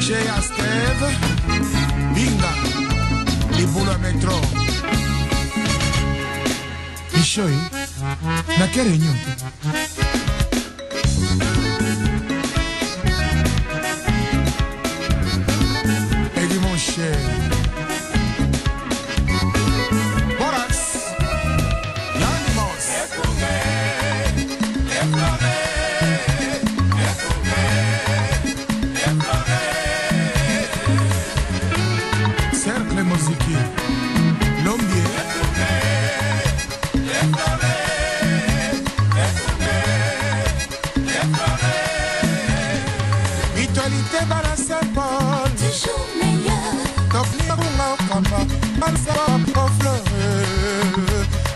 Chez Asteve, Binga, les boules à métro. Pichoi, na quelle réunion? Et du mon cher. Borax, l'animos. Cercle musique, l'ombier. Mutualité Bala Saint-Paul, toujours meilleur. top Nirunga Okamba, Bansa Ofle,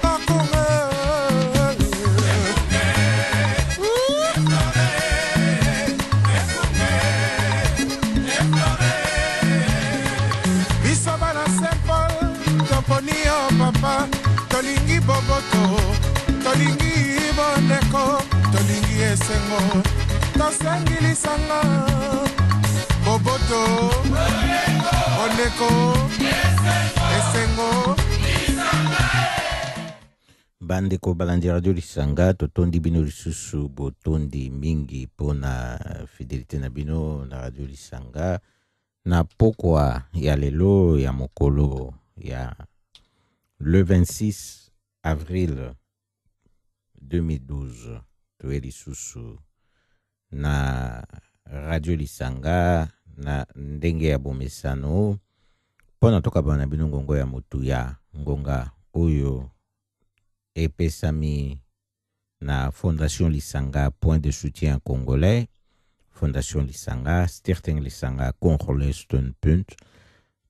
Akoume. Biso Bala Saint-Paul, Toponio Papa, Tolingi Boboto, Tolingi Boneko, Tolingi Esengo. Tosengili sanga Boboto Oneko Esengo Bandeko balandi radio lisanga totondi bino lisusu botondi mingi pona fidelité na bino na radio lisanga na pokwa ya lelo ya mokolo ya le 26 avril 2012 toye lisusu na radio lisanga na ndenge ya bomesano pona toka bana bino ngongo ya motu ya ngonga oyo epesami na Fondation Lisanga point de soutien congolais, Fondation Lisanga, Stichting Lisanga Congolais Steunpunt,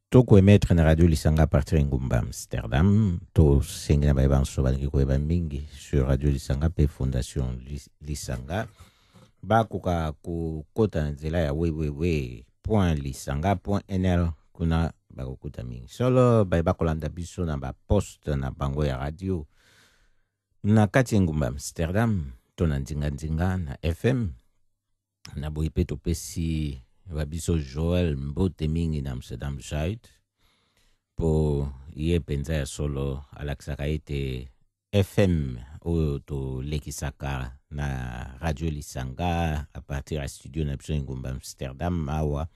toko emettre na radio Lisanga partir ngumba Amsterdam, to sengena ba banso ba ko ba mingi sur radio Lisanga pe Fondation Lisanga. Bakuka ku kota nzela ya www.lisanga.nl kuna bakukuta mingi. Solo bakolanda biso na ba post na bango ya radio. Na kati ngumba Amsterdam, tona nzinga na FM. Na boipe topesi babiso Joel Mbote mingi na Amsterdam Zuid. Po ye penza ya solo alaksaka ete FM oyo to lekisaka na radio Lisanga a partir ya studio na biso ngumba Amsterdam awa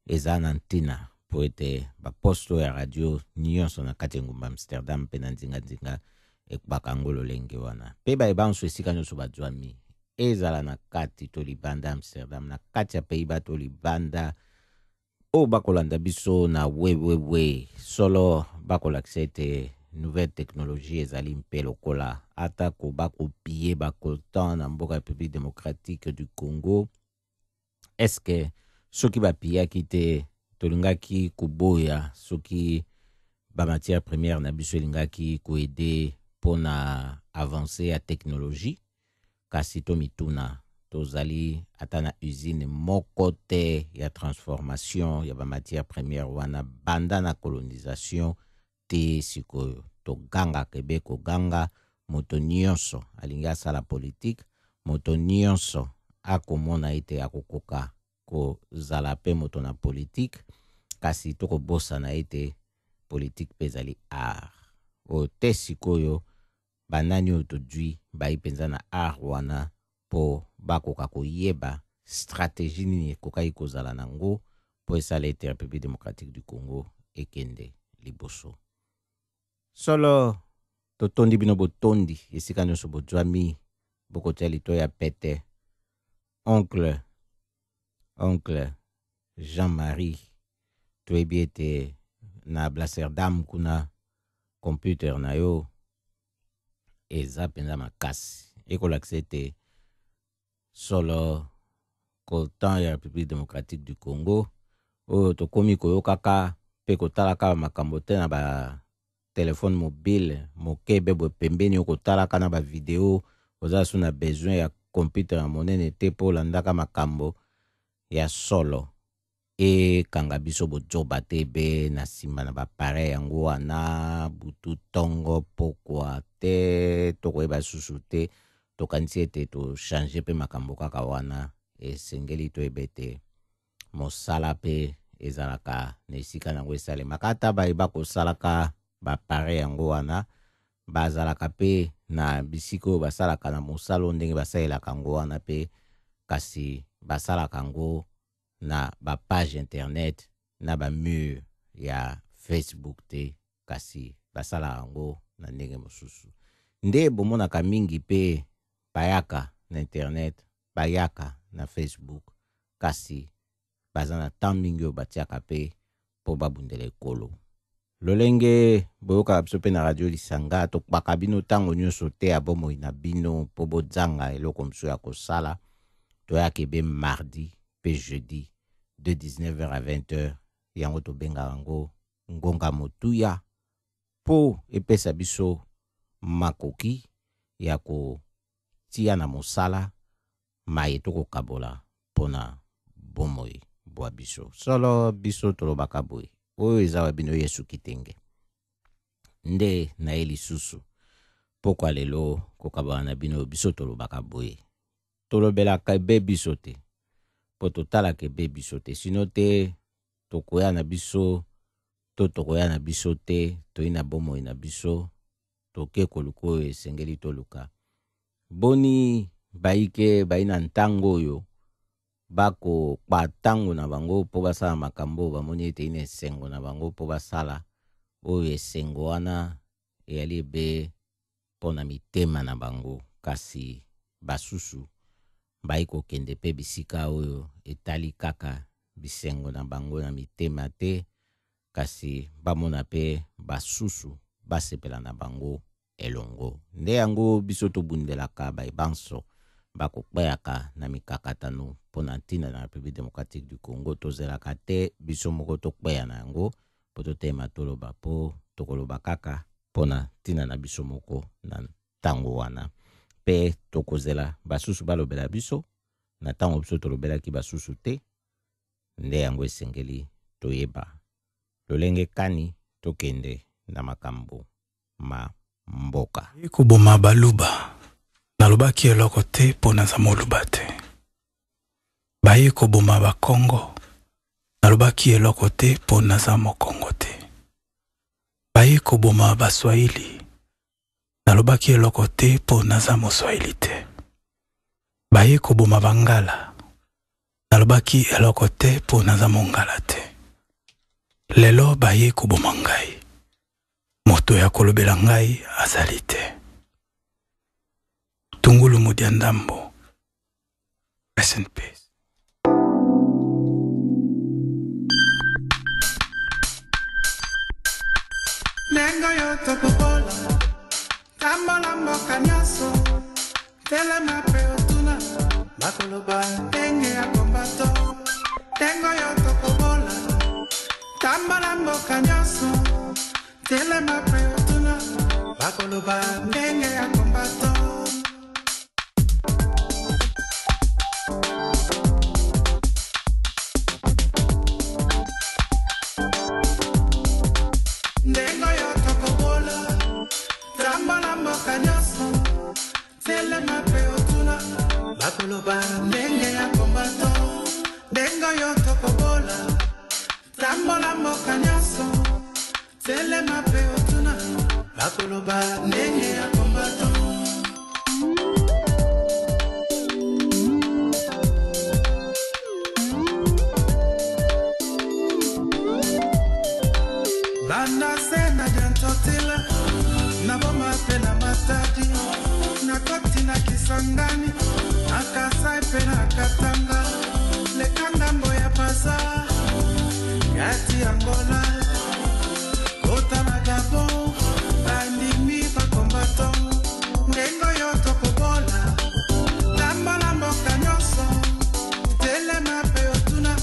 eza na antena po ete baposto ya radio nyonso na kati ngumba Amsterdam pe na nzinga ekbakangolo lenge wana pe banso esika nyonso badzwami ezala na kati to libanda Amsterdam na kati ya peiba to libanda o bakolanda biso na wewewe solo bakolakisa ete nouvelle technologie ezali mpe lokola ata ko bakopie bakoltan na mboka République démocratique du Congo. Est-ce que soki bapiaki te tolingaki kuboya soki ba matière première na biso lingaki ko aider pona avancer ya technologie kasi to mituna tozali ata na usine moko te ya transformation ya ba matière première wana banda na colonisation te sikoyo to ganga kebeko ganga moto nyonso alingi asala politique moto nyonso akomona ete akokoka kozala pe moto na politique kasi tokobosa na ete politique pe ezali art o te sikoyo banani oyo todwi bai penza na art wana po bakoka koyeba stratégie nini ekokai kozala nango po esala ete République démocratique du Congo ekende liboso. Solo totondi bino botondi esika nyonso bozwami bokotia lito ya pete oncle Jean-Marie toyebi ete na Amsterdam kuna computer na yo eza penza makasi ekolakisa ete solo koltan ya République démocratique du Congo oyo tokomi koyokaka pe kotalaka makambo te na ba téléphone mobile mokebe bo pembeni okotalaka na ba video oza suna besoin ya computer ya monene te po landaka makambo ya solo e kanga biso bojoba te be na sima na ba pare yango wana butu tongo pokwa te tokoyeba susu te tokanisi ete to changer pe makambo kaka wana esengeli toyeba ete mosala pe ezalaka na esika nango esalemaka ata bayeba kosalaka bapare yango wana bazalaka pe na bisika oyo basalaka na mosala ndenge basalelaka yango wana pe kasi basalaka yango na bapage internet na bamur ya Facebook te kasi basalaka yango na ndenge mosusu nde bomonaka mingi pe bayaka na internet bayaka na Facebook kasi baza na temps mingi oyo batiaka pe po babundela ekolo lolenge boyoka biso pe na radio Lisanga tokbaka bino ntango nyonso te ya bomoi na bino po bozanga eloko mosusu ya kosala toyaka ebe mardi pe jeudi de 19h à 20h yango tobenga yango ngonga motuya po epesa biso makoki ya kotia na mosala maye tokokabola mpona bomoi bwa biso solo biso tolobaka boye oyo ezawa bino Yesu kitenge nde na ye lisusu pokwa lelo kokabola na bino biso tolobaka boye tolobelaka ebe biso te po totalaka ebe biso te sino te tokoya na biso to tokoya na biso te toyi na bomoi na biso toke koluka oyo esengeli toluka boni bayike bayi na ntango oyo bako kpa tango na bango po basala makambo bamoni ete ine esengo na bango po basala oyo esengo wana eyali ebe pona mitema na bango kasi basusu bayi kokende pe bisika oyo etali kaka bisengo na bango na mitema te kasi bamona pe basusu basepela na bango elongo nde yango biso tobundelaka bayibanso bakokpeyaka na mikakatano mpona ntina na République démocratique du Congo tozelaka te biso moko tokpeya na yango po totema toloba po tokoloba kaka mpona ntina na biso moko na ntango wana pe tokozela basusu balobela biso na ntango biso tolobelaki basusu te nde yango esengeli toyeba lolenge kani tokende na makambo ma mboka ekoboma baluba nalobaki eloko te mpo naza moluba te baye koboma bakongo nalobaki eloko te mpo naza mokongo te baye koboma baswahili nalobaki eloko te mpo naza moswahili te baye koboma bangala nalobaki eloko te mpo naza mongala te lelo baye koboma ngai moto ya kolobela ngai azali te Tungulu Mudiandambo. Rest in peace. Nengo yo topopola, tambola mboka nyaso, telema peotuna, bakoloba tenge ya kombato. Nengo yo topopola, tambola mboka nyaso, telema peotuna, bakoloba tenge ya kombato. Bakoloba ndenge ya kombato dengo yo tokobola tambola mboka nyaso telema pe otuna bakoloba ndenge ya kombato banda sena jantotila na boma pe na matadi na koti na kisangani akasai pena katanga lekanga mboya pasa yati Angola kota na Gabon bandimi bakombato ndengo yo tokobola tambala mboka nyoso telema pe otuna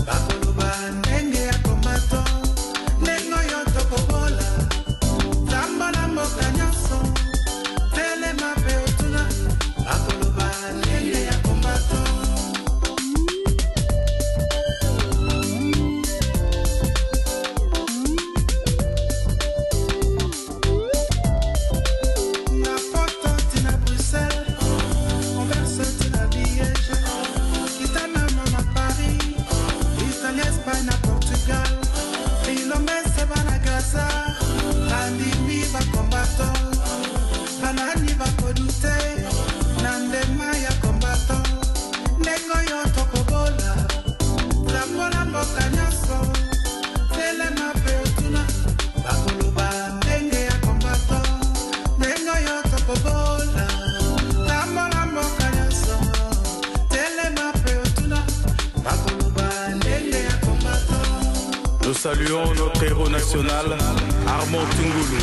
bakoloba ndenge ya kombato ndengo yo tokobola tambala mboka nyoso telema pe otuna bakoloba ndenge ya kombato saluons notre héros national, Armand Tungulu.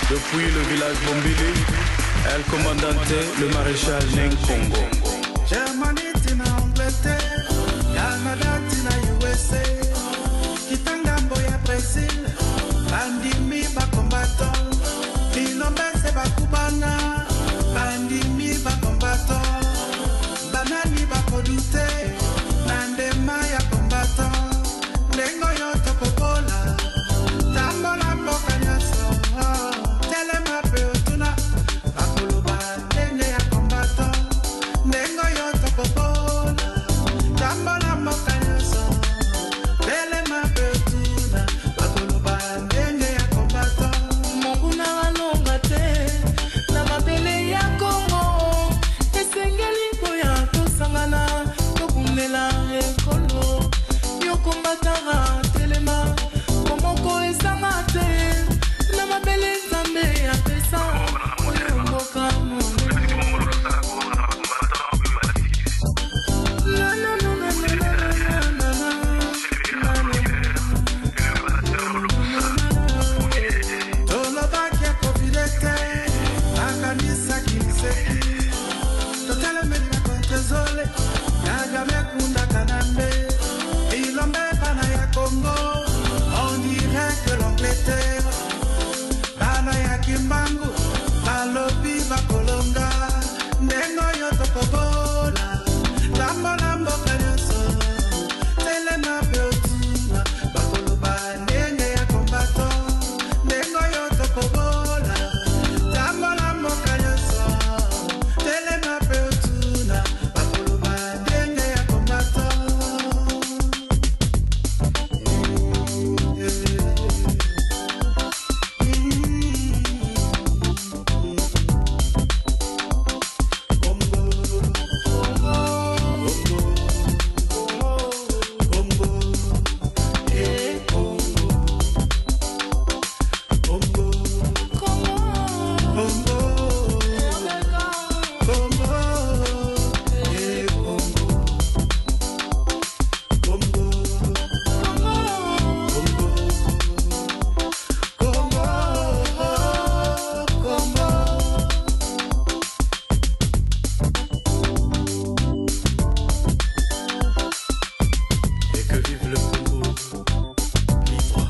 Depuis le village Bombili, El Commandante, le maréchal Neng Congo. Germany tina Angleterre, Canada tina USA, Kitangambo ya Brazil, Bandimi ba combattant, Kilombese ba Kubana, Bandimi ba combattant, Banani ba Kodute, Nandema ya combattant, Lengo yo topopola, Tambola mboka nyaso, Telema peotuna, Bakuluba ndenge ya combattant, Lengo yo topopola, Tambola mboka nyaso, Telema peotuna, Bakuluba ndenge ya combattant. Monguna walonga te, na mabele ya Kongo, esengeli boya tosangana, tokulela ekolo, yokumbatanga telema, komoko esanga te, na mabele nzambe ya pesa, oyo mboka monene. Na na na na na na na na. Tolobakia kovidete, akanisa kiliseki, totele medina kontezole, yaga mekunda kanambe, ilombe bana ya Congo, on dirait que l'Angleterre, bana ya Kimbangu, balobi bakolonga, ndengo yoto kobola, lambola mboka nyoso, telema beotuna, bakoloba ndenge ya kombato, ndengo yoto kobola, lambola mboka nyoso, telema beotuna, bakoloba ndenge ya kombato. Et que vive le Congo libre.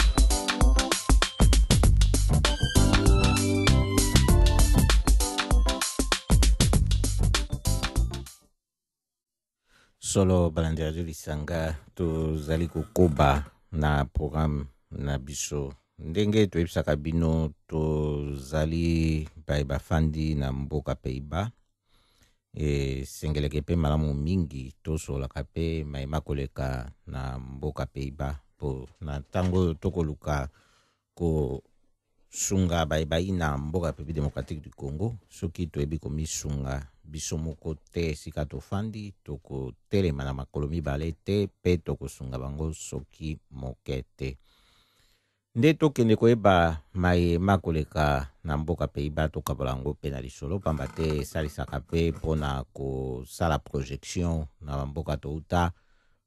Solo balandiradio lisanga tozali kokoba na programme na biso ndenge toyebisaka bino tozali bafandi na mboka Pays-Bas sengeleke mpe malamu mingi tosolaka mpe mayema koleka na mboka Pays-Bas po na ntango tokoluka kosunga bayi na mboka République démocratique du Congo soki toyebi komisunga biso moko te esika tofandi tokotelema na makolo mibale te mpe tokosunga bango soki moke te nde tokende koyeba mayema koleka na mboka Pays-Bas tokabola yango mpe na lisolo pamba te esalisaka mpe mpona kosala projection na bamboka touta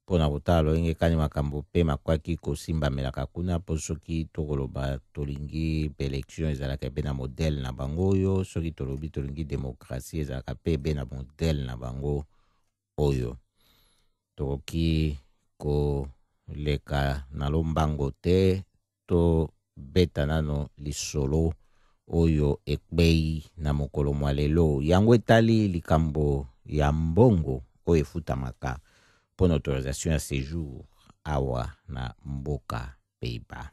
mpona kotala loyenge kani makambo mpe makwaki kosimbamelaka kuna mpo soki tokoloba tolingi baelection ezalaka ebe na modele na bango oyo soki tolobi tolingi demokrasi ezalaka mpe ebe na modele na bango oyo tokoki koleka na lombango te to beta nano lisolo oyo ekpei na mokolo mwa lelo yango etali likambo ya mbongo oyo efutamaka mpona autorisation ya séjour awa na mboka Pays-Bas.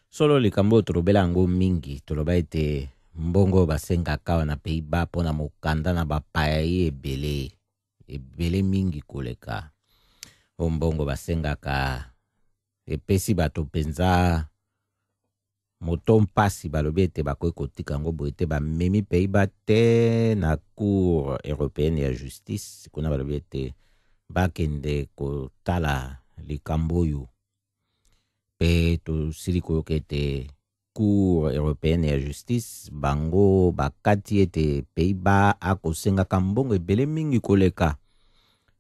Solo likambo oyo tolobela yango mingi toloba ete mbongo basengaka awa na Pays-Bas mpona mokanda na bapaya ye ebele mingi koleka o mbongo basengaka epesi bato mpenza moto mpasi balobi ete bakoki kotika yango boye te bamemi Pays-Bas te na cour européenne ya justice kuna balobi ete bakende kotala likambo oyo mpe tosili koyoka ete cour européenne ya justice bango bakati ete Pays-Bas akosengaka mbongo ebele mingi koleka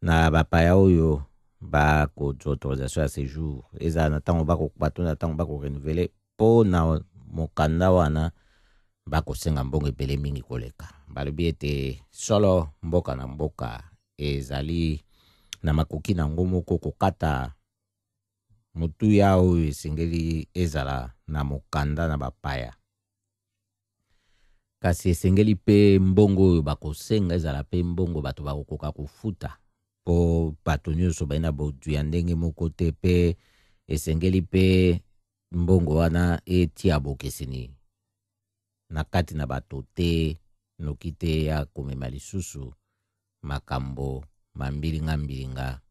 na bapaya oyo ba ko autorisation à séjour eza na tango bako bato na tango bako renouveler po na mokanda wana bako senga mbongo ebele mingi koleka balobi ete solo mboka na mboka ezali na makoki na ngo moko kokata motuya oyo esengeli ezala na mokanda na bapaya kasi esengeli pe mbongo oyo bakosenga ezala pe mbongo bato bakokoka kofuta po bato nyonso bai na bodu ya ndenge moko te pe esengeli pe mbongo wana etia bokeseni na kati na bato te noki te ya komema lisusu makambo mambilinga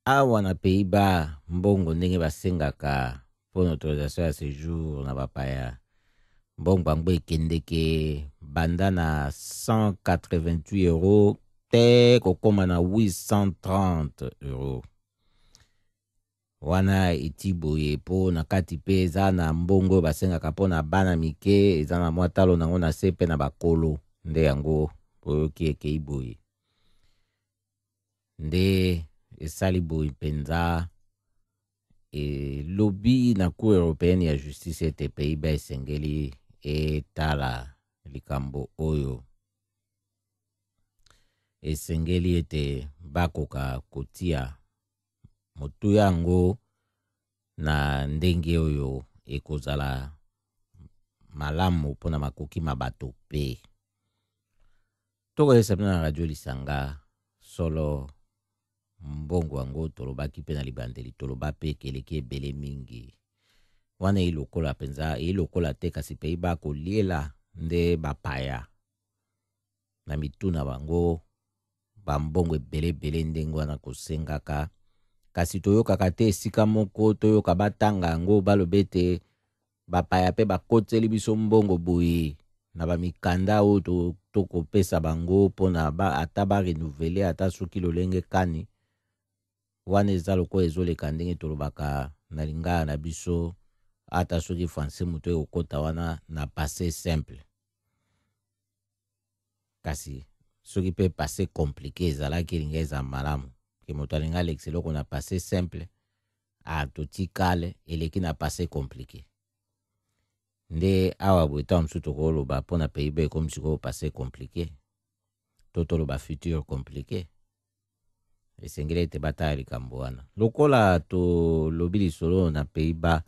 awa na Pays-Bas mbongo ndenge basengaka pour autorisation ya séjour na bapaya mbongo bango ekendeke banda na 188 euros te kokoma na 830 euros wana eti boye po na kati pe eza na mbongo basengaka po na bana mike eza na mwa talo nango na se pe na bakolo nde yango oyoki ekei boye nde esali boye mpenza elobi na Cour européenne ya justice ete Pays-Bas esengeli etala likambo oyo esengeli ete bakoka kotia motu yango na ndenge oyo ekozala malamu mpona makoki mabato pe tokoyesa pena na radio Lisanga solo mbongo yango tolobaki pe na libandeli toloba pe keleki ebele mingi wana elokola penza elokola te kasi Pays-Bas koliela nde bapaya na mituna bango bambongo ebele ndenge wana kosengaka kasi toyokaka te esika moko toyoka batanga yango balobe te bapaya pe bakoteli biso mbongo boye na bamikanda oyo tokopesa bango mpona ata barenouveler ata soki lolenge kani wana eza lokola ezoleka ndenge tolobaka na lingala na biso ata soki français moto ekokota wana na passé simple kasi soki pe passé compliqué ezalaki elinga eza malamu ke moto alinga alekisa eloko na passé simple totikale eleki na passé compliqué nde awa boye ntango mosusu tokoloba mpo na Pays-Bas ekomi sikoyo passé compliqué to toloba futur compliqué esengeli ete batala likambo wana lokola tolobi lisolo na Pays-Bas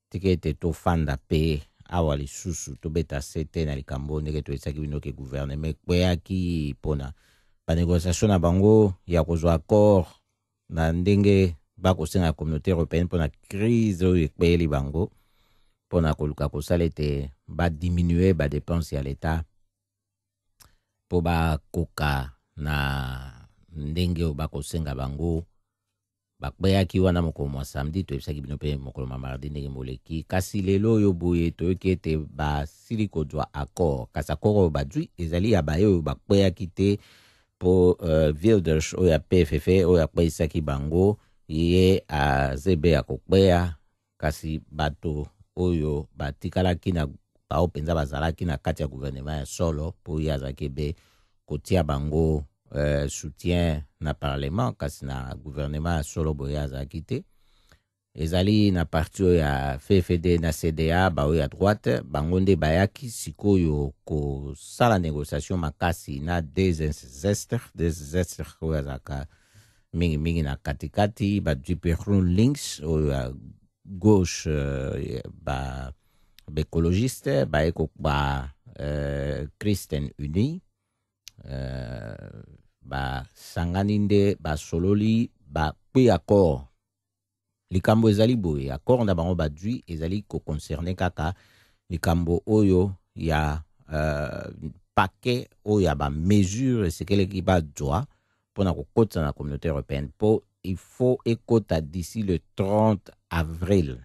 tika ete tofanda pe awa lisusu tobeta se te na likambo ndenge toyesaki bino ke gouvernement ekweyaki mpona banégociation na bango ya kozwa accord na ndenge bakosenga communauté européenne mpona crise oyo ekweyeli bango mpona koluka kosala ete badiminue badepense ya l'État mpo bakoka na ndenge oyo bakosenga bango bakweyaki wana mokolo mwa samedi toyebisaki bino mpe mokolo mwa mardi ndenge moleki kasi lelo oyo boye toyoki ete basili kozwa accord kasi accord oyo bazwi ezali ya baye oyo bakweyaki te mpo Wilders oyo ya PFF oyo akweyisaki bango ye azebe ya kokweya kasi bato oyo batikalaki na bao mpenza bazalaki na kati ya gouvernement ya solo mpo ye azalaki ebe kotia bango soutien na parlement kasi na gouvernement ya solo boye azalaki te ezali na parti oyo ya FFD na CDA baoyo ya droite bango nde bayaki sikoyo kosala négociation makasi na des zester oyo azalaka mingi na katikati badwi pe links oyo ya gauche baécologiste baeko Christian Uni basangani nde basololi bakwe accord likambo ezali boye accord na bango badwi ezali koconcerne kaka likambo oyo ya paquet oyo ya bamesure esekeleki bazwa mpona kokotisa na communauté européenne mpo il faut ekota d'ici le 30 avril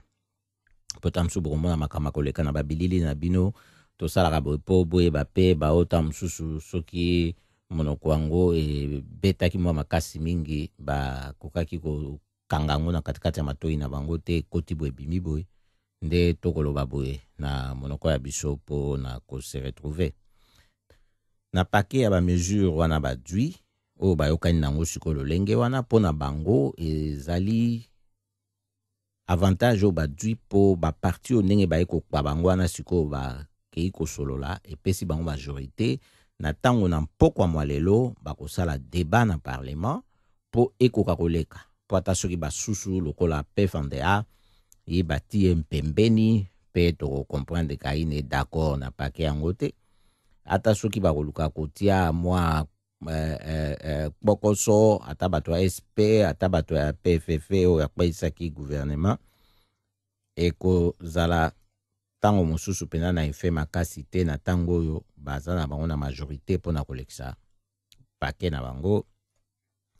mpo tamosusu bokomona makambo koleka na babilili na bino tosalaka boye mpo boyeba mpe baota mosusu soki monoko yango ebetaki mwa makasi mingi bakokaki kokanga yango na katikati ya matoi na bango te ekoti boye ebimi boye nde tokoloba boye na monoko ya biso mpo na kose retrouve na paquet ya bamesure wana badwi oyo bayokani nango sikoyo lolenge wana mpona bango ezali avantage oyo badwi mpo baparti oyo ndenge baye kokpa bango wana sikoyo bakei kosolola epesi bango majorité na ntango na mpokwa lelo bakosala débat na parlement mpo ekoka koleka mpo ata soki basusu lokola PFNDA ye bati ye mpembeni mpe tokokomprendre kaine d'accord na pake yango te ata soki bakoluka kotia mwa bokoso ata bato ya SP ata bato ya PFF oyo akpaisaki gouvernement ekozala tango mosusu pena na efe makasi te na tango oyo baza na bango na majorité mpona kolekisa pake na bango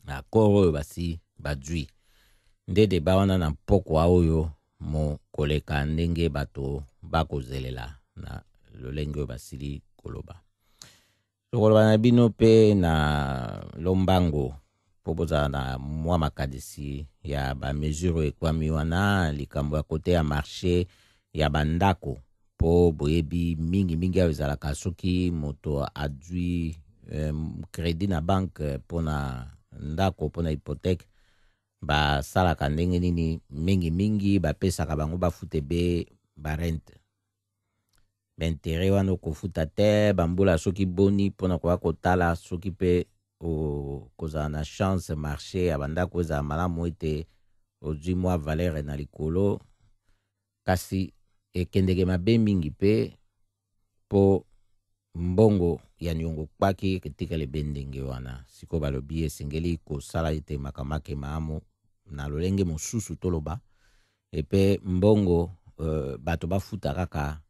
na koro oyo basi badwi nde deba wana na mpokwa oyo mo koleka ndenge bato bakozelela na lolenge oyo basili koloba sokoloba na bino pe na lombango po bozala na mwa makadisi ya bamesure ekwami wana likambo ya kote ya marché ya bandako po boyebi mingi ayo ezalaka soki moto adwi crédit na banque mpona ndako mpona hypothèque basalaka ndenge nini mingi bapesaka bango bafute be barente baintere wana okofuta te bambula soki boni mpona koya kotala soki mpe kozala na chance marché ya bandako ezala malamu ete ozwi mwa valeur na likolo kasi ekendeke mabe mingi mpe po mbongo ya niongo kpaki etikala ebe ndenge wana siko balobi esengeli kosala ete makamake maamu na lolenge mosusu toloba epe mbongo bato bafuta kaka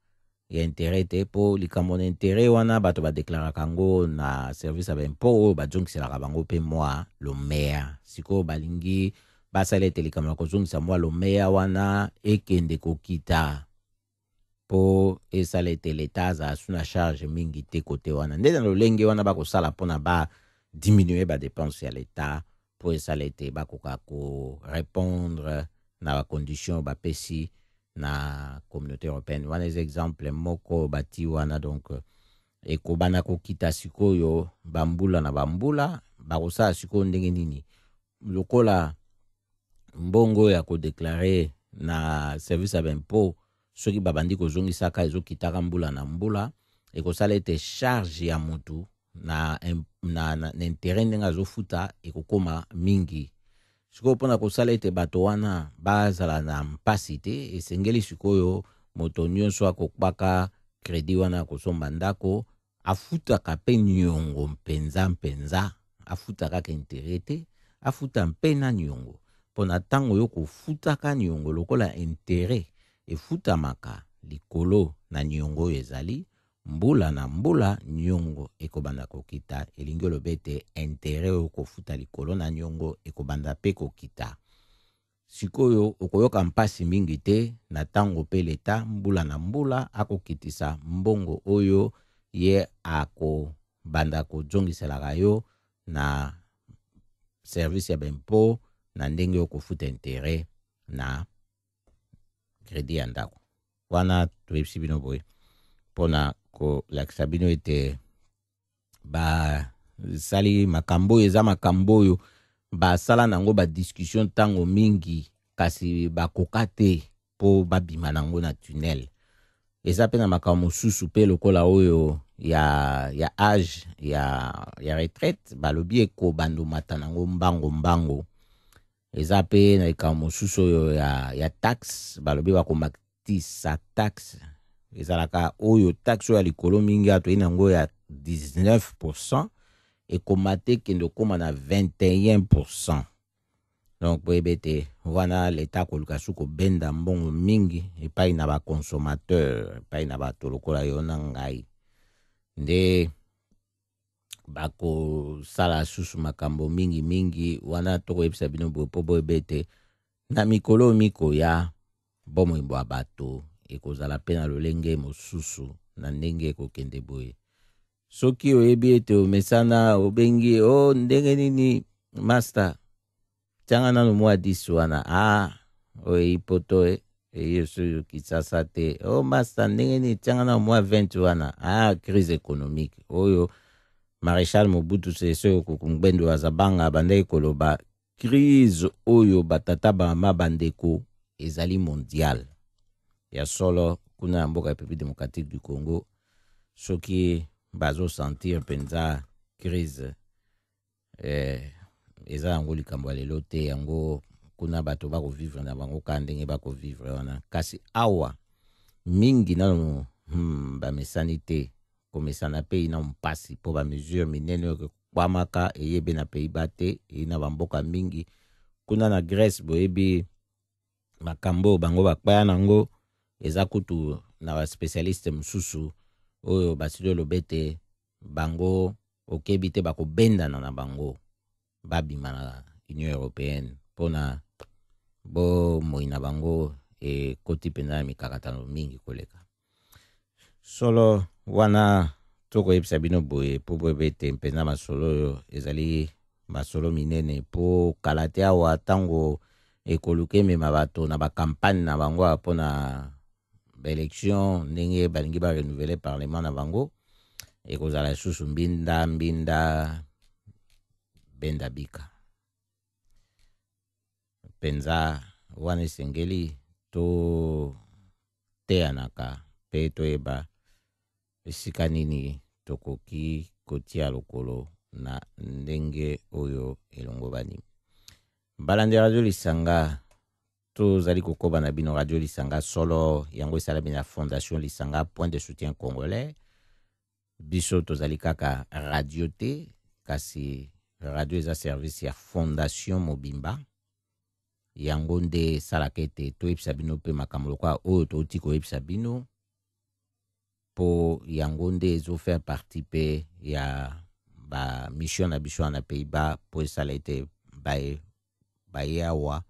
ya intérêt te po likambo na intérêt wana bato badeklaraka ngo na service ya bempo oyo bajongiselaka bango mpe mwa lomeya sikoyo balingi basala ete likambo na kozongisa mwa lomeya wana ekende kokita po esala ete leta azala su na charge mingi te kote wana nde na lolenge wana bakosala mpona badiminue badepense ya leta po esala ete bakoka korépondre na bacondition bapesi na communauté européenne wana eza exemple moko bati wana donc ekobana kokita sikoyo bambula na bambula bakosala sikoyo ndenge nini lokola mbongo ya kodeklare na service ya bempo soki babandi kozongisaka ezokitaka mbula na mbula ekosala ete charge ya motu na intérêt ndenge azofuta ekokoma mingi sikoyo mpona kosala ete bato wana bazala na mpasi te esengeli sikoyo moto nyonso akokbaka kredi wana kosomba ndako afutaka mpe niongo mpenza afuta kaka intérêt te afuta mpe na niongo mpona ntango yo kofutaka niongo lokola intérêt efutamaka likolo na niongo oyo ezali mbula na mbula nyongo ekobanda kokita elingi oloba ete intérêt oyo kofuta likolo na nyongo ekobanda mpe kokita sikoyo okoyoka mpasi mingi te na ntango mpe leta mbula na mbula akokitisa mbongo oyo ye akobanda kojongiselaka yo na service ya bempo na ndenge okofuta intérêt na kredi ya ndako wana toyebisi bino boye mpona kolakisa bino ete basali makambo oyo eza makambo oyo basala nango badiscussion ntango mingi kasi bakoka te mpo babima nango na tunnel eza mpe na makambo mosusu mpe lokola oyo ya age ya retraite balobi ekobandumata nango mbango eza mpe na likambo mosusu oyo ya taxe balobi bakomatisa taxe ezalaka oyo taxe oyo ya likolo mingi ato yango ya 19% ekomate kende okoma na 21%. Donc boyebe te wana leta koluka su kobenda mbongo mingi epai na ba consommateur epai na bato lokola yo na ngai nde bako sala susu makambo mingi wana tokoyebisa bino boye po boyebe te na mikolo mikoya bomoi bwa bato ekozala pe na lolenge mosusu na ndenge ekokende boye soki oyebi ete omesana obengi ndenge nini master tianga nano mwa 10 wana oye poto yesu kisasa te master ndenge nini tianga nano mwa 20 wana crise économique oyo Maréchal Mobutu Sese Seko Ngbendu azabanga bandai koloba crise oyo batata bama bandeko ezali mondial ya solo kuna mboka République démocratique du Congo soki bazo sentir penza crise eza yango likambo lelo te yango kuna bato bako vivre na bango ka ndenge bako vivre wana kasi awa mingi nano bamesani te komesana pe ina mpasi po ba mesure minene kwamaka eyebe na Pays-Bas te ina bamboka mingi kuna na Grèce boyebi makambo bango bakpaya nango eza kutu na ba spécialiste mususu oyo basilo lobete bango okebi te bako bendana na bango babima na Union Européenne pona bo moina bango e koti pena mikakatano mingi koleka solo wana toko yebisa bino boye po bete mpena masolo ezali masolo minene po kalate awa tango ekoluke mema bato na bakampagne na bango pona baélection ndenge balingi ba renouveler parlement na bango ekozala susu mbinda benda bika penza wana esengeli to teyanaka pe toyeba esika nini tokoki kotia lokolo na ndenge oyo elongo bani balandi radio Lisanga tozali kokoba na bino radio Lisanga solo yango esalami na fondation Lisanga point de soutien congolais biso tozali kaka radio te kasi radio eza service ya fondation Mobimba yango nde salaka ete toyebisa bino mpe makambo lokola oyo touti koyebisa bino po yango nde ezofaire partie pe ya ba mission na biso na Pays-Bas po esala ete baye awa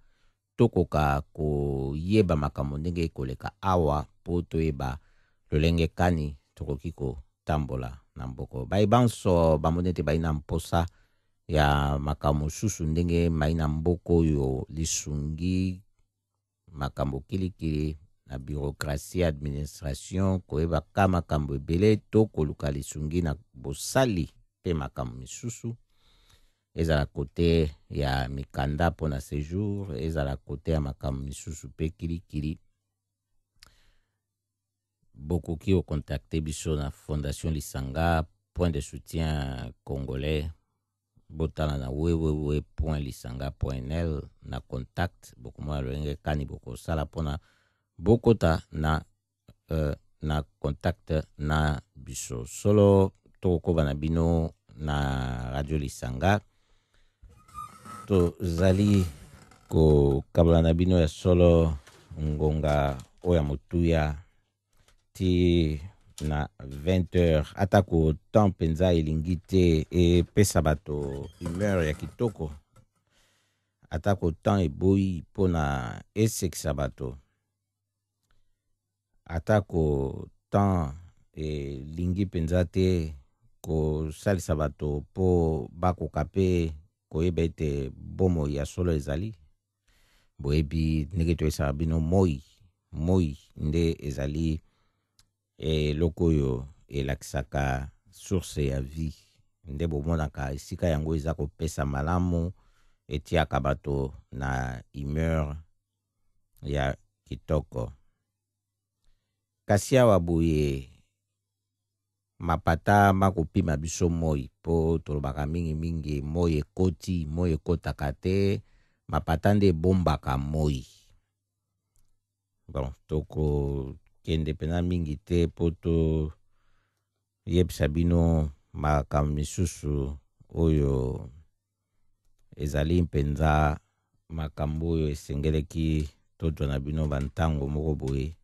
tokoka koyeba makambo ndenge ekoleka awa po toyeba lolenge kani tokoki kotambola na mboko bayebanso bamoni ete bayi na mposa ya makambo susu ndenge mai na mboko oyo lisungi makambo kilikili na bureaucratie administration koyeba ka makambo ebele to koluka lisungi na bosali pe makambo misusu ezala kote ya mikanda po na séjour ezala kote ya makambo misusu pe kilikili bokoki okontakte biso na fondation Lisanga point de soutien congolais botala na www.lisanga.nl na contact bokomona lolenge kani bokosala pona bokota na contact na biso solo tokoba na bino na radio Lisanga tozali kokabola na bino ya solo ngonga oya motuya ti na 20h atako temps penza elingi te epesa bato humeur ya kitoko atako temps eboyi pona esekisa bato atako temps elingi penza te kosalisa bato po bakoka pe koyeba ete bomo ya solo ezali boyebi ndenge toyesaka bino moi nde ezali eloko oyo elakisaka source ya vie nde bomonaka esika yango eza kopesa malamu etiaka bato na humeur ya kitoko kasi awa boye mapata makopima biso moi po tolobaka mingi moi ekotaka te mapata nde ebombaka moi bon toko kende pena mingi te po to yebisa bino makambo misusu oyo ezali mpenza makambo oyo esengeleki tozwa na bino bantango moko boye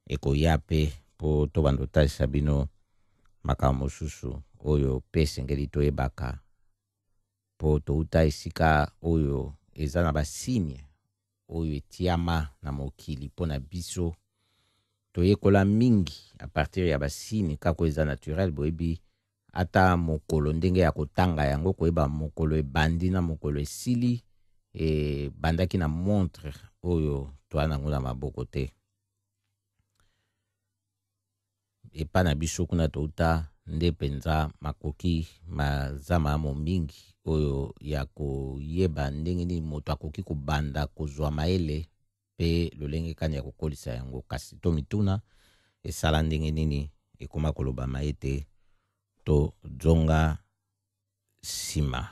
ekoya pe po to bando talisa bino makambo mosusu oyo pe esengeli toyebaka po touta esika oyo eza na basigne oyo etiama na mokili mpo na biso toyekola mingi a partir ya basigne kako eza naturel boyebi ata mokolo ndenge ya kotanga yango koyeba mokolo ebandi na mokolo esili bandaki na montre oyo toa nango na maboko te epa na biso kuna touta nde penza makoki mazama amo mingi oyo ya koyeba ndenge nini moto akoki kobanda kozwa maele pe lolenge kani ya kokolisa yango kasi to mituna esala ndenge nini ekoma koloba maete to zonga sima.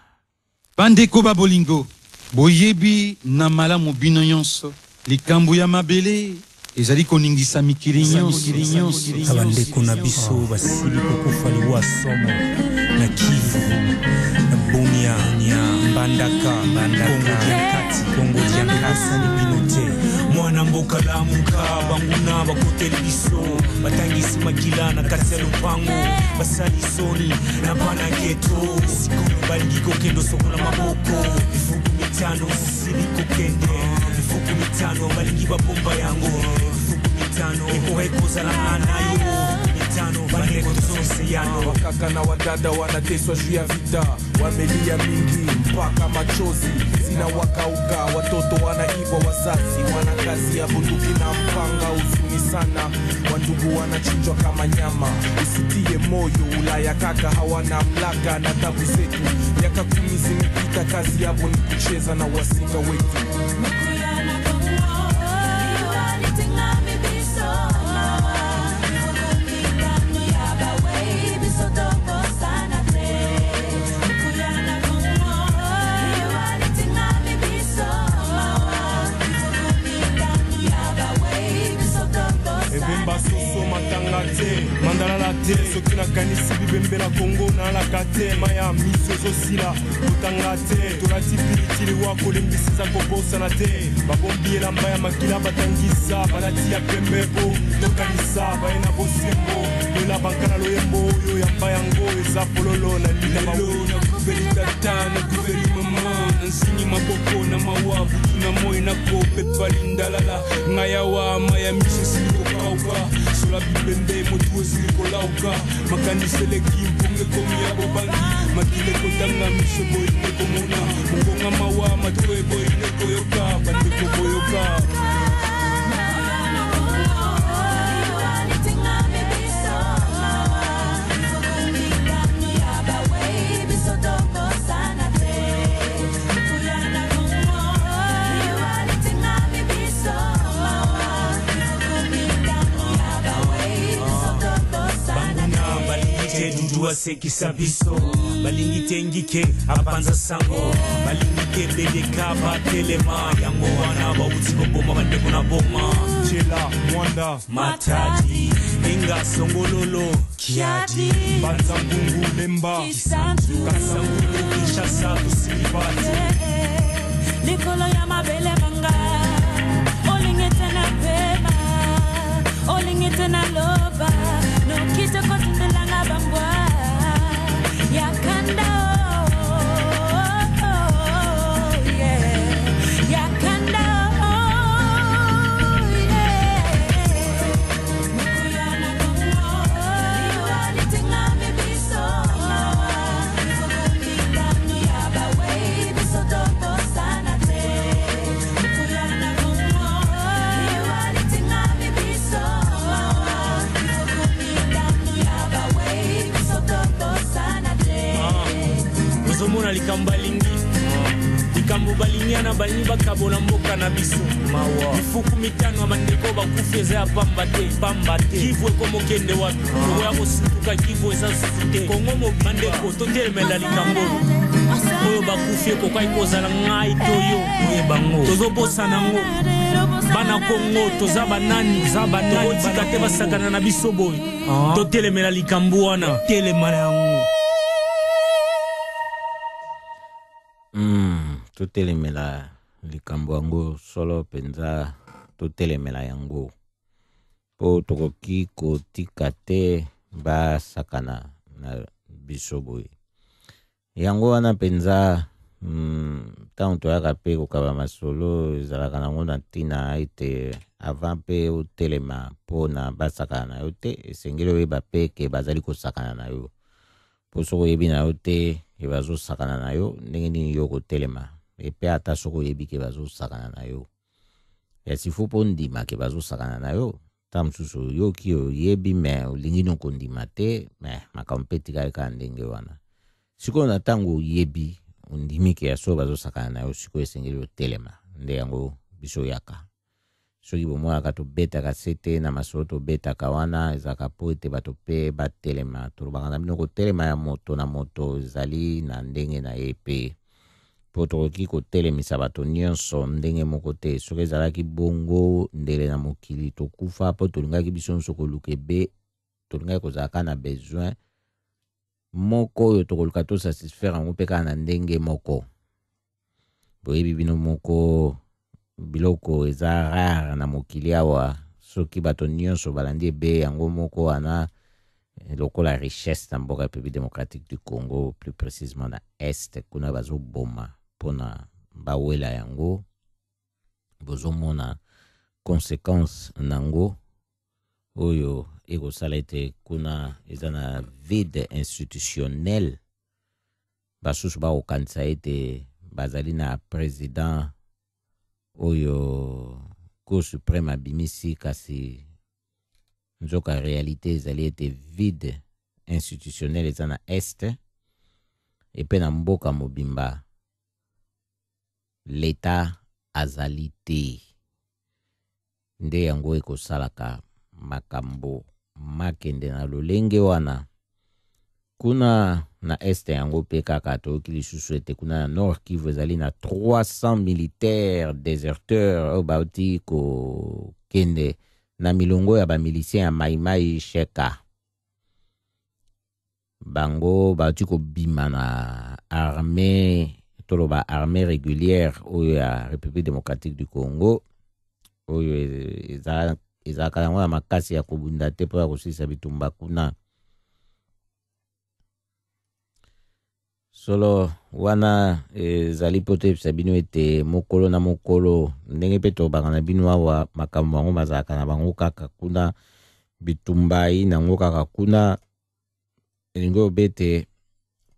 Bandeko babolingo boyebi na malamu bino nyonso likambo ya mabele ezali koningisa mikili nyonso. Abandeko na biso basili kokufa liwa somo na Kivu na Bunia Mbandaka Kongo diakati binote mwana mboka lamuka banguna bakoteli biso batangisi makila na kati ya lupango basali soni na bana geto sikono balingi kokendo sokola maboko ifuku mitano sisili kokende ifuku mitano balingi babomba yango ifuku mitano eko zala nayo mitano baneko zonse yano wakaka na wadada wanateswa juu ya vita wamelia mingi mpaka machozi sina wakauka watoto wanaiva wazazi wana kazi ya bunduki na mpanga usuni sana wandugu wanachinjwa kama nyama usitie moyo Ulaya kaka hawana mlaka na tabu zetu miaka 10 zimepita kazi yabo ni kucheza na wasika wetu mandala la te soki na kanisi bibembe na Kongo na la kate maya miso zosila utanga te tolati pilitili wako lembisiza kobosa na te babombi elamba ya makila batangisa balati ya pembebo tokanisa baena bosembo lola bankana loyembo oyo yamba yango eza pololo na lila bawo na kuveli tata na kuveli mama nsini maboko na mawabu tuna moi na kope palindalala ngayawa maya miso siliko kauka sola bibembe motu siliko lauka makaniseleki mpunge komi ya bobangi makile kotanga miso boyine komona mungonga mawa matoe boyine koyoka bandeko boyoka sekisa biso balingi tengike apanza sango balingi bedeka batelema yango wana bauti koboma bandeko na boma chela mwanda matadi inga songololo kiadi banzangungu lemba kasangulu kishasa tusibatu likolo ya mabele manga olingete na pema olingete na loba no kite kotindela nga bangwa yakanda yakanda mona likambalingi likambo balingiana balingi bakabola mboka na biso mawa mifuku mitano amandeko bakufi eza ya pamba te Kivu ekomokende wapi oya kosutuka Kivu eza susu te kongo mandeko totelemela likambo oyo bakufi ekokai kozala ngai toyo oyebango tozobosana ngo bana Kongo toza banani za banani tokotika te basakana na biso boy totelemela likambo wana telemana yango totelemela likambo yango solo penza totelemela yango po tokoki kotika te basakana na biso boye yango wana penza ntango toyaka mpe kokaba masolo ezalaka nango na ntina ete avant mpe otelema mpo na basakana na yo te esengeli oyeba mpe ke bazali kosakana na yo po soko oyebi na yo te ke bazosakana na yo ndenge nini yo kotelema epe ata soko oyebi ke bazosakana na yo yasifu mpo ndima ke bazosakana na yo tam susu yoki yo yebi me olingi no kondima te me makampeti ka ndenge wana siko na tango yebi ondimi ke aso bazosakana na yo siko esengeli otelema nde yango biso yaka soki bomwa to beta ka sete na masoto beta ka wana ezaka po ete bato pe batelema tolobaka na bino kotelema ya moto na moto ezali na ndenge na ye pe po tokoki kotelemisa bato nyonso ndenge moko te soki ezalaki bongo ndele na mokili tokufa po tolingaki biso nyonso koluka ebe tolingaki kozalaka na besoin moko oyo tokoluka tosatisfaire yango mpe kaka na ndenge moko boyebi bino moko biloko eza rare na mokili awa soki bato nyonso balandi ebe yango moko wana lokola richesse na mboka République démocratique du Congo plus précisément na est kuna bazoboma mpona bawela yango bozomona conséquence nango oyo ekosala ete kuna eza na vide institutionnel basusu bakokanisa ete bazali na président oyo Cour suprême abimisi kasi nzoka réalité ezali ete vide institutionnel eza na este epe na mboka mobimba l'État azali te nde yango ekosalaka makambo makende na lolenge wana kuna na este yango pe kaka toyoki lisusu ete kuna na Nord Kivu ezali na 300 militaires déserteurs oyo bauti kokende na milongo ya bamilisien ya maimai sheka bango bauti kobima na armée toloba armée régulière oyo ya République démocratique du Congo oyo ezalaka yango ya makasi ya kobunda te mpo ya kosilisa bitumba kuna solo wana ezali po toyebisa bino ete mokolo na mokolo ndenge mpe tobaka na bino awa makambo yango bazalaka na bango kaka kuna bitumbai nango kaka kuna elingi obete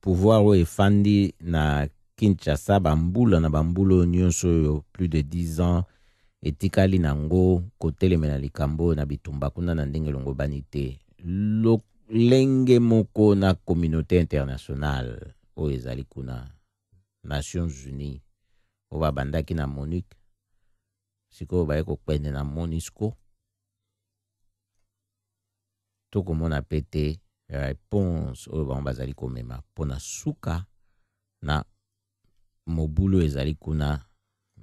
pouvoir oyo efandi na Kinshasa bambula na bambula nyonso oyo plus de 10 ans etikali nango kotelemela likambo na bitumba kuna na ndenge longo bani te lenge moko na communauté internationale oyo ezali kuna Nations Unies oyo babandaki na MONUC sikoyo baye kokpende na MONUSCO tokomona pete réponse oyo bango bazali komema mpona suka na mobulu ezali kuna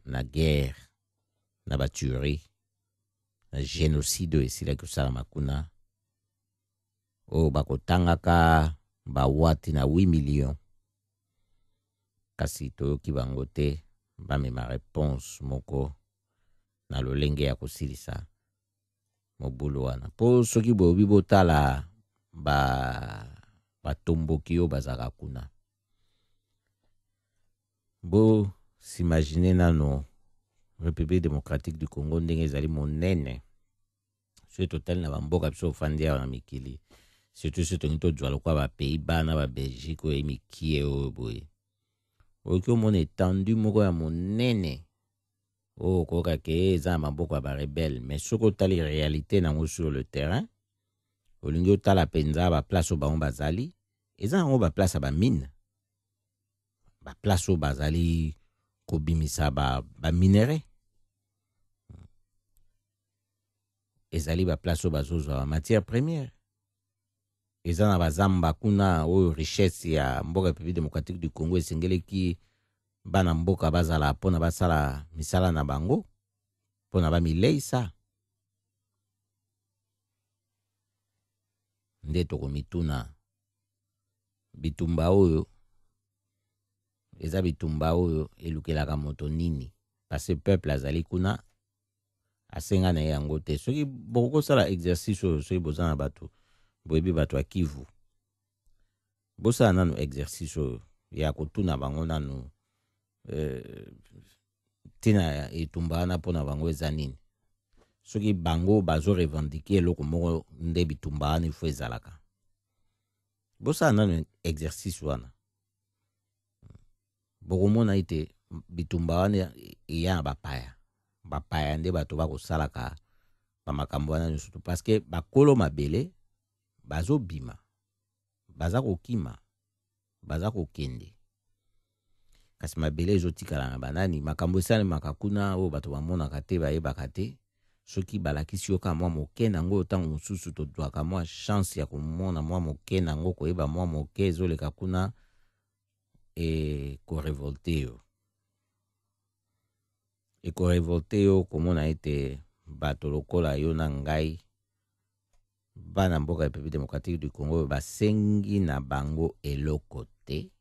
na guerre na batuerie na génocide oyo esilaki kosalama kuna oyo bakotangaka bawati na 8 millions kasi toyoki bango te bamema réponse moko na lolenge ya kosilisa mobulu wana mpo soki boyobi botala batomboki oyo bazalaka kuna bo s'imagine nano République démocratique du Congo ndenge ezali monene soki totali na bamboka biso ofandi awa na mikili surtout soki tongi tozwa lokwa bapays-bas na babelgique oyo mikie oyo boye oyoki omona étendue moko ya monene oyo okoyoka ke eza na maboko ya barebele mais soki otali réalité nango sur le terrain olingi otala mpenza baplace oyo bango bazali eza nango baplace ya bamine baplace oyo bazali kobimisa baminere ezali baplace oyo bazozwa bamatière première eza na bazamba kuna oyo richesse ya mboka République démocratique du Congo esengeleki bana mboka bazala mpona basala misala na bango mpona bamileisa nde tokomituna bitumba oyo eza bitumba oyo elukelaka moto nini parce peuple azali kuna asenga na yango te soki bokosala exercice oyo soki boza na bato boyebi bato ya Kivu bosala nanu exercice oyo ya kotuna bango nanu tina etumba wana mpona bango eza nini soki bango bazo revendiquer eloko moko nde bitumba wana ifo ezalaka bosala nanu exercice wana bokomona ite bitumba wana eya na bapaya nde bato bakosalaka bamakambo wana surtout parce que bakolo mabele bazobima baza kokima baza kokende kasi mabele ezotikala na banani makambo esalemaka kuna oyo bato bamonaka te bayebaka te soki balakisi yo ka mwa moke nango ntango mosusu tozwaka mwa chance ya komona mwa moke nango koyeba mwa moke ezoleka kuna ekorevolte yo komona ete bato lokola yo na ngai bana mboka République démocratique du Congo basengi na bango eloko te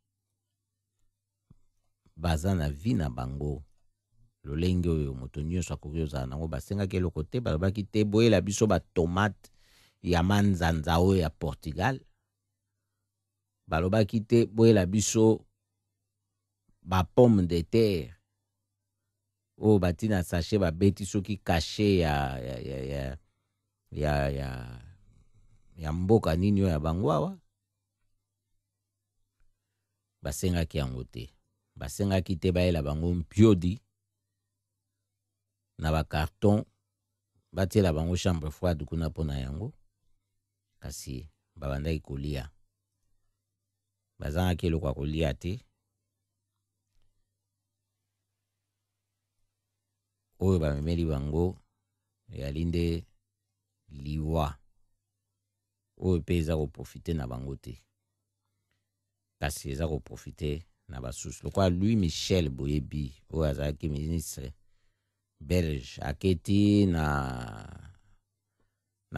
baza na vi na bango lolenge oyo moto nyonso akoki ozala nango basengaki eloko te balobaki te boyela biso batomate ya manzanza oyo ya Portugal balobaki te boyela biso bapomme de terre oyo batina sachet babeti soki kashe ya mboka nini oyo ya bango awa basengaki yango te basengaki te bayela bango mpiodi na bakarton batiela bango chambre froide kuna mpona yango kasi babandaki kolia bazangaki eloko ya kolia te oyo bamemeli bango eyali nde liwa oyo mpe eza koprofite na bango te kasi eza koprofite na basusu lokola Louis Michel boyebi oyo azalaki ministre belge aketi na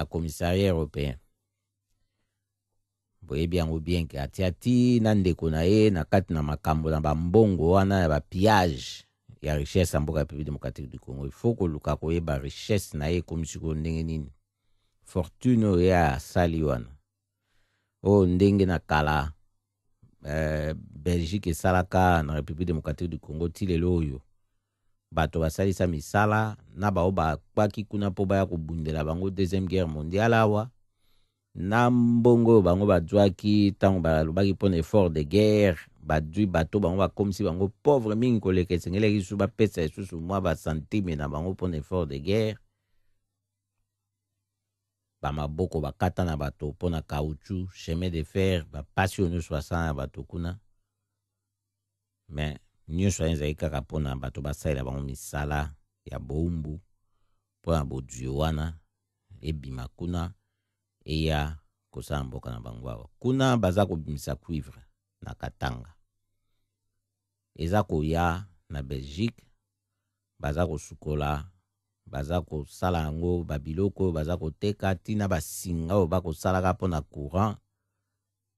commissariat européen boyebi yango bien ke atiati na ndeko na ye na kati na makambo na bambongo wana ya bapillage ya richesse ya mboka ya République démocratique du Congo. Il faut koluka koyeba richesse na ye komisi ko ndenge nini fortune oyo ya asali wana oyo ndenge na kala Belgique esalaka na République démocratique du Congo ti lelo oyo bato basalisa misala na bao bakpaki kuna mpo baya kobundela bango deuxième guerre mondiale awa na mbongo bango bazwaki ntango balobaki mpona effort de guerre badwi bato bango bakomisi bango pauvre mingi koleka esengelaki susu bapesa lisusu mwa basantime na bango mpona effort de guerre bamaboko bakata na bato mpona caoutchouc chemin de fer bapasi oyo nyonso basala na bato kuna mais nyonso wana ezali kaka mpona bato basalela bango misala ya boumbu mpona boduyo wana ebima kuna eya kosala mboka na bango awa kuna baza kobimisa cuivre na Katanga eza koya na Belgique baza kosukola baza kosala yango babiloko baza koteka tina basinga oyo bakosalaka mpona courant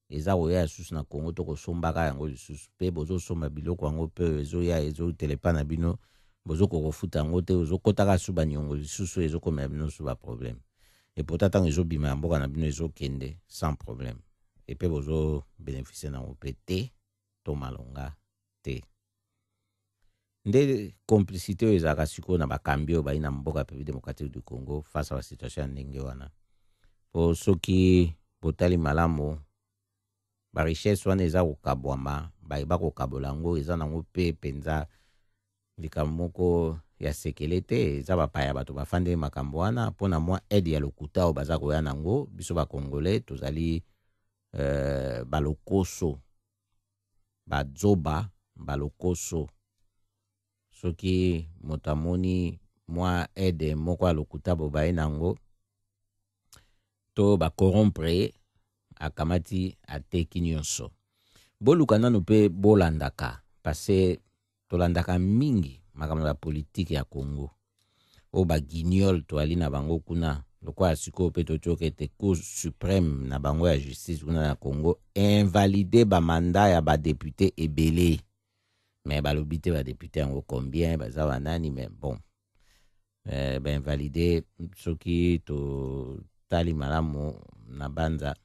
eza koya lisusu na Congo to kosombaka yango lisusu mpe bozosomba biloko yango mpe ezoya ezotelepa na bino bozokokofuta yango te ozokotaka su baniongo lisusu ezokomela bino su baproblème et pourtant ntango ezobima ya mboka na bino ezokende sans problème epe bozobénéficie nango mpe te to malonga te nde complicité oyo ezalaka sikoyo na bakambi oyo bai na mboka ya République démocratique du Congo face à basituation ya ndenge wana po soki botali malamu barichesse wana eza kokabwama bayeba kokabola yango eza nango mpe mpenza likambo moko ya sekele te eza bapaya bato bafande makambo wana mpona mwa aide ya lokuta oyo baza koya nango biso bakongole tozali balokoso badzoba balokoso soki moto amoni mwa aide moko ya lokuta bobaye nango to bakorompre akamati ateki nyonso boluka nano mpe bolandaka parce tolandaka mingi makambo ya politike ya Congo oyo baguignol toali na bango kuna lokola sikoyo mpe totyoka ete cour suprême na bango ya justice kuna na Congo invalide bamanda ya badepute ebele mais balobi te badepute yango combien baza banani mais bon bainvalide soki totali malamu na banza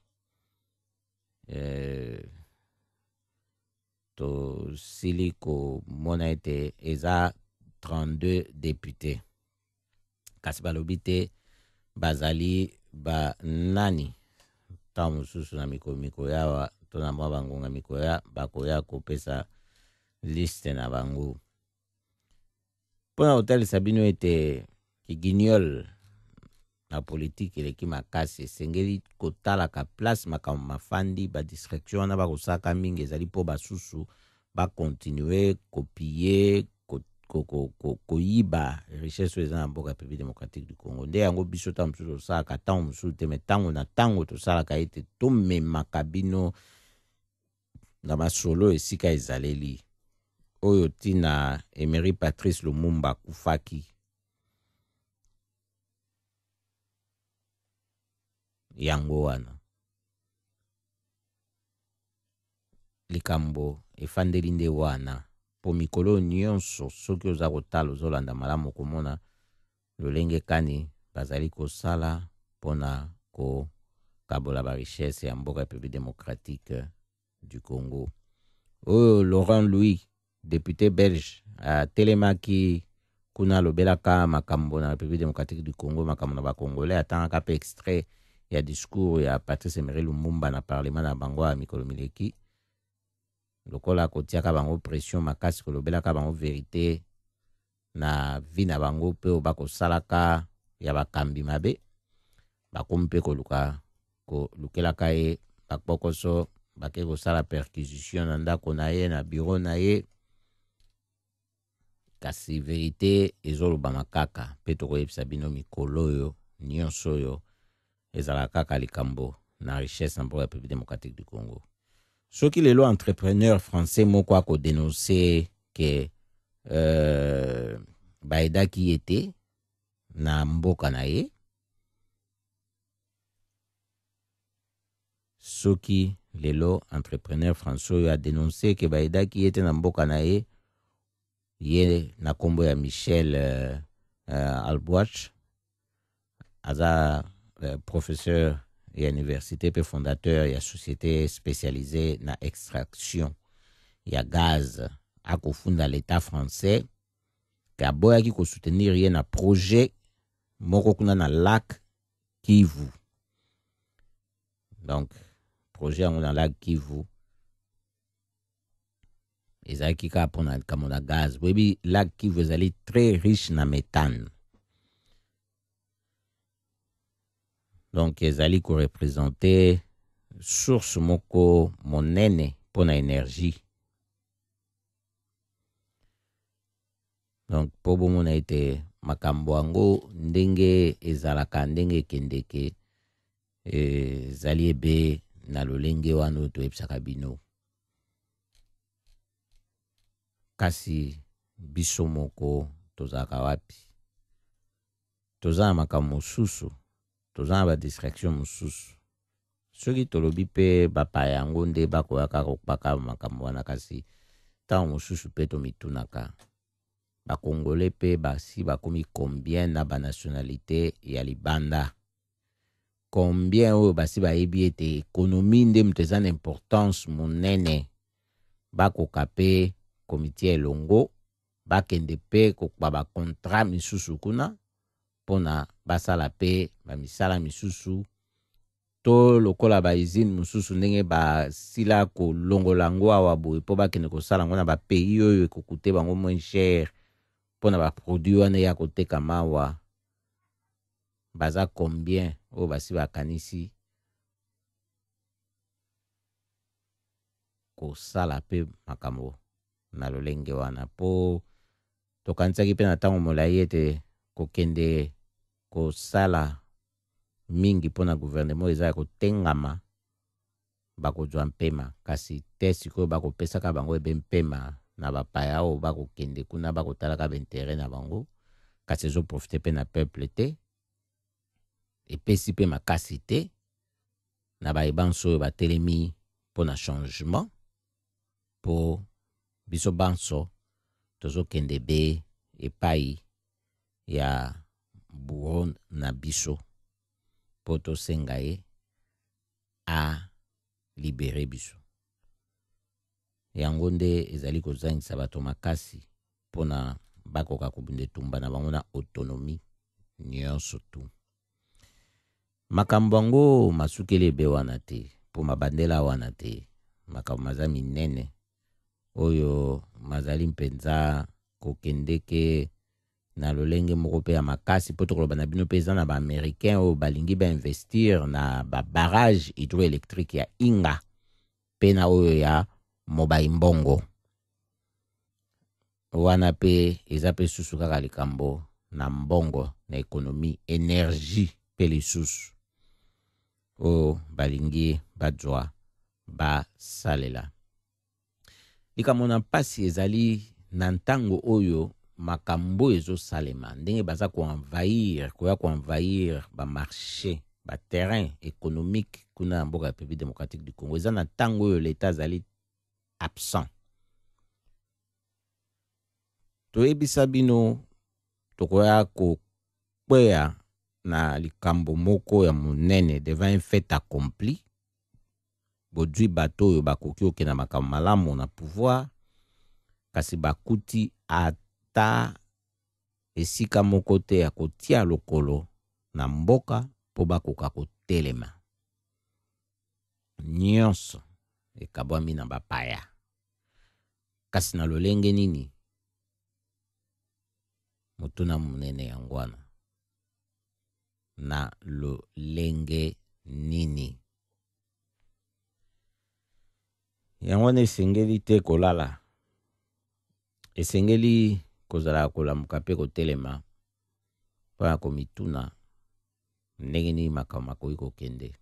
tosili komona ete eza 32 députés kasi balobi te bazali banani ntango mosusu na mikolo yawa to na mwa bangonga mikolo bakoya kopesa liste na bango mpona kotalisa bino ete kiguignol na politique eleki makasi esengeli kotalaka place makambo mafandi badistraction wana bakosaka mingi ezali mpo basusu bakontinue kopie koyiba richesse oyo eza na mboka République démocratique du Congo. Nde yango biso ntango mosusu tosalaka ntango mosusu te me ntango na ntango tosalaka ete tomemaka bino na masolo esika ezaleli oyo ntina Emery Patrice Lumumba akufaki yango wana likambo efandeli nde wana po mikolo nyonso soki oza kotala ozolanda malamu komona lolenge kani bazali kosala mpona kokabola barichesse ya mboka République démocratique du Congo. Oyo Laurent Louis, député belge, atelemaki kuna alobelaka makambo na République démocratique du Congo, makambo na bakongolais, atangaka pe extrait ya discours ya Patrice Emery Lumumba na parlement na bango ya mikolo mileki. Lokola kotiaka bango pression makasi kolobelaka bango vérité na vi na bango pe bakosalaka ya bakambi mabe bakomi mpe kolukelaka ye bakpokoso bake kosala perquisition na ndako na ye na bureau na ye kasi vérité ezoloba makaka mpe tokoyebisa bino mikolo oyo nyonso oyo ezalaka kaka likambo na richesse na mboka République démocratique du Congo. Soki lelo entrepreneur français moko akodenonse ke baedaki ye te na mboka na ye, soki lelo entrepreneur français oyo adenonse ke baedaki ye te na mboka na ye, ye na kombo ya Michel Albuach, aza professeur et université pe fondateur ya société spécialisée na extraction ya gaz akofunda l'état français ke aboyaki ko soutenir ye na projet moko kuna na lac Kivu. Donc projet yango na lac Kivu ezalaki ka pona kamona gaz. Boyebi lac Kivu ezali très riche na méthane. Donc ezali ko représenter source moko monene pona énergie. Donc po bomona ete makambo yango ndenge ezalaka ndenge kendeke ezali ebe na lolenge wana toyebisaka bino. Kasi biso moko tozalaka wapi? Tozala makambo mosusu, tozala ba distraction mosusu. Soki tolobi pe bapaya yango nde bakoyaka kopaka makambo wana kasi ntango mosusu pe tomitunaka. Bakongole pe basi bakomi combien na banationalité ya libanda. Combien oyo basi bayebi ete ekonomi nde moto eza na importance monene. Bakoka pe komiti elongo, bakende pe kokba bakontrat misusu kuna pona basala pe bamisala misusu to lokola ba usine mususu ndenge basila kolongola ngo awa boye po bakende kosala ngo na ba pays oyo ekokute bango moins cher pona ba produit wana ya koteka mawa baza combien oyo basi bakanisi kosala pe makambo na lolenge wana po tokanisaki pe na ntango molai ete kokende kosala mingi pona gouvernement eza kotengama bakozwa mpema kasi te sikoyo bakopesaka bango ebe mpema na bapaya oyo bakokende kuna bakotalaka baintere na bango kasi ezoprofite pe na peuple te epesi pe makasi te na bayebanso oyo batelemi pona changement po biso banso tozokende be epai ya bureau na biso po tosenga ye a libere biso. Yango nde ezali kozangisa bato makasi pona bakoka kobunda etumba na bango na autonomie nyonso tu. Makambo yango masukeli ebe wana te po mabandela wana te, makambo maza minene oyo mazali mpenza kokendeke na lolenge moko pe ya makasi po tokoloba na bino peza na ba-américain oyo balingi bainvestir na babarrage hydroélectrique ya Inga pe na oyo ya Mobai Mbongo. Wana pe eza pe susu kaka likambo na mbongo na ekonomi énergie pe lisusu oyo balingi bajwa basalela. Likambo na mpasi ezali na ntango oyo makambo ezosalema ndenge baza koya koenvahir bamarché baterrain économique kuna na mboka ya République démocratique du Congo. Eza na ntango oyo l'État azali absent. Toyebisa bino tokoya kokweya na likambo moko ya monene devant un fait accompli. Bodwi bato oyo bakoki okenda makambo malamu na pouvoir kasi bakuti ata esika moko te ya kotia lokolo na mboka po bakoka kotelema. Nyonso ekabwami na bapaya. Kasi na lolenge nini? Motuna munene yangwana. Na lolenge nini? Yangwana esengeli te kolala. Esengeli kozala kolamuka pe kotelema. Pa komituna ndenge nini makambo makoki kokende.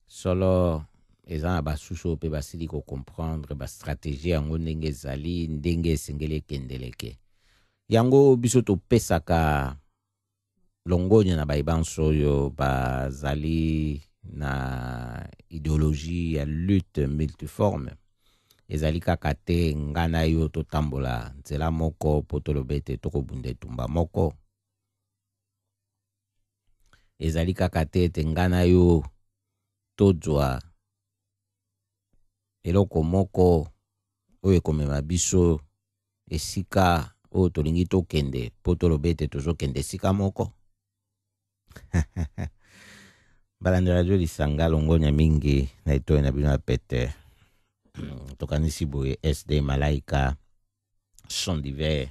Solo eza na basusu pe basili ko comprendre ba stratégie yango ndenge ezali ndenge esengeli ekendeleke. Yango biso topesaka longonya na baibanso oyo bazali na idéologie ya lutte multiforme. Ezali kaka te ngana yo totambola nzela moko po tolobe te tokobunda etumba moko. Ezali kaka te ngana yo tozwa eloko moko oyo ekomema biso esika oyo tolingi tokende po tolobe te tozokende esika moko. Balandi radio lisanga longonya mingi na itoyi na bino ya pete. Tokanisi boye SD Malaika Son d'hiver.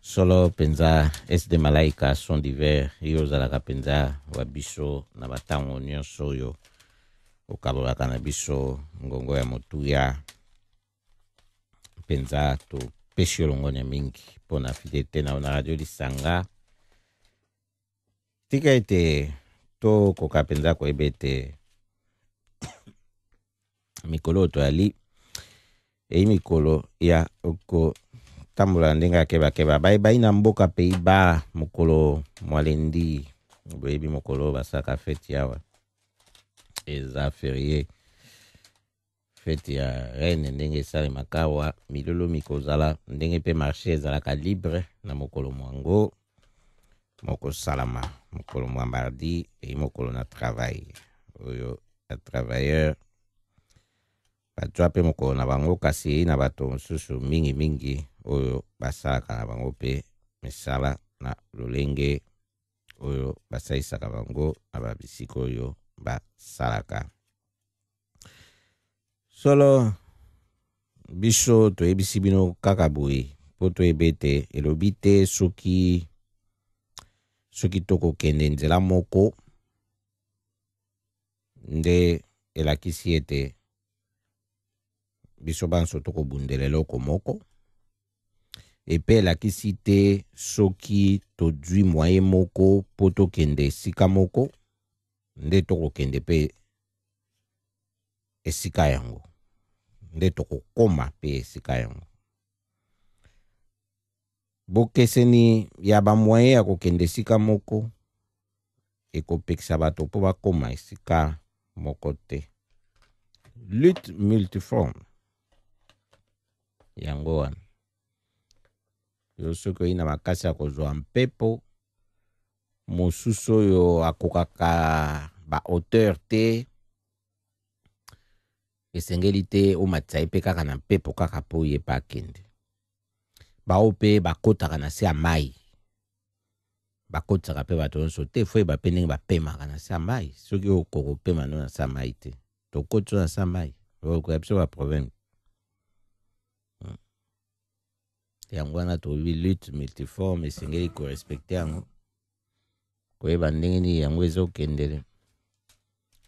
Solo penza SD Malaika Son d'hiver iyo zalaka penza wa biso na batango nyonso oyo okabolaka na biso ngongo ya motuya. Penza to pesi longonya mingi pona fidete na radio lisanga. Tika ete to koka penza ko ebete mikolo to ali mikolo ya oko tambula ndenga keba bai na mboka peiba mokolo mwalendi boyebi mokolo basaka feti yawa eza férié feti ya reine ndenge esali makawa milolo mikozala ndenge pe marché ezalaka libre na mokolo mwango moko salama mokolo mardi et mokolo na travail oyo a travailleur bato pe mokolo na bango kasi na bato mosusu mingi oyo basalaka na bango pe misala na lolenge oyo basaisaka bango na babisika oyo basalaka. Solo biso toyebisi bino kaka boye po toyebe te elobi te soki tokokende nzela moko nde elakisi ete biso banso tokobundela eloko moko epe elakisi te soki tozwi mwaye moko po tokende esika moko nde tokokende pe esika yango nde tokokoma pe esika yango. Bokeseni ya bamwaye ya kokende esika moko ekopekisa bato po bakoma esika moko te. Lutte multiforme yango wana yo soki oyi na makasi ya kozwa mpepo mosusu oyo akokaka ba hauteur te esengeli te omatisa ye mpe kaka na mpepo kaka po ye pa akende. Bao mpe bakotaka na se ya mai bakotisaka mpe bato nyonso te fo yeba mpe ndenge bapemaka na se ya mai soki okokopema no na se ya mai te tokoti na se ya mai okoya biso baproblème yango wana toyebi lutte multiforme esengeli korespecte yango koyeba ndenge nini yango ezokendele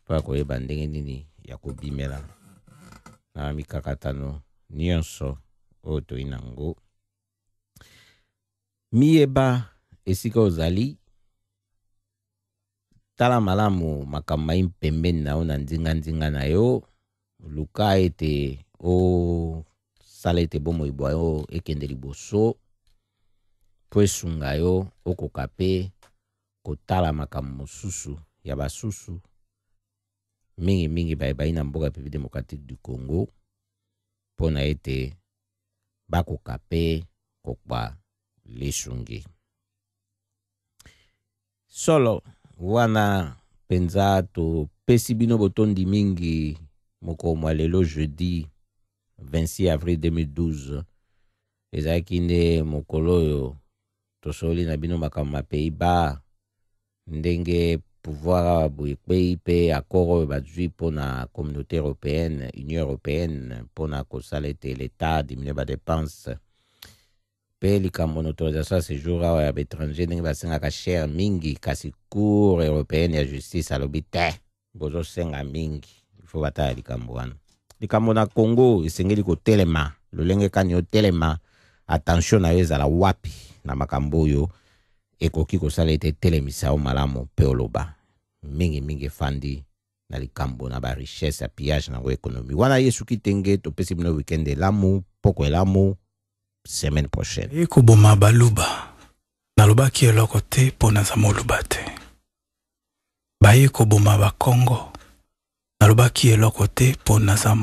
mpo koyeba ndenge nini ya kobimela na mikakatano nyonso oyo toyi nango. Miyeba esika ozali tala malamu makambo mayi pembeni na yo na ndinga na yo, luka ete sala ete bomoi bwa yo ekende liboso po esunga yo okoka pe kotala makambo mosusu ya basusu mingi bayi na mboka République démocratique du Congo mpo na ete bakoka pe kokwa lesungi. Solo wana penza to pesi bino botondi mingi moko mwa lelo jeudi 26 avril 2012 ezalaki nde mokolo oyo tosoli na bino makambo ya Pays-Bas ndenge pouvoir boyekpei pe accord oyo bazwi mpo na communauté européenne, Union européenne mpo na kosala ete l'état diminue badepense pe likambo na autorisation ya séjour awa ya baétranger ndenge basengaka cher mingi kasi cour européenne ya justice alobi te bozosenga mingi ifo batala likambo wana. Likambo na Congo esengeli kotelema lolenge kani otelema attention na yo ezala wapi na makambo oyo ekoki kosala ete telemisa o malamu pe oloba mingi fandi na likambo na ba richesse ya pillage na ekonomi wana yesu kitenge topesi bino weekend elamu poko elamu semaine prochaine. Ekoboma baluba nalobaki eloko te mpo naza moluba te. Baye koboma bakongo nalobaki eloko te mpo naza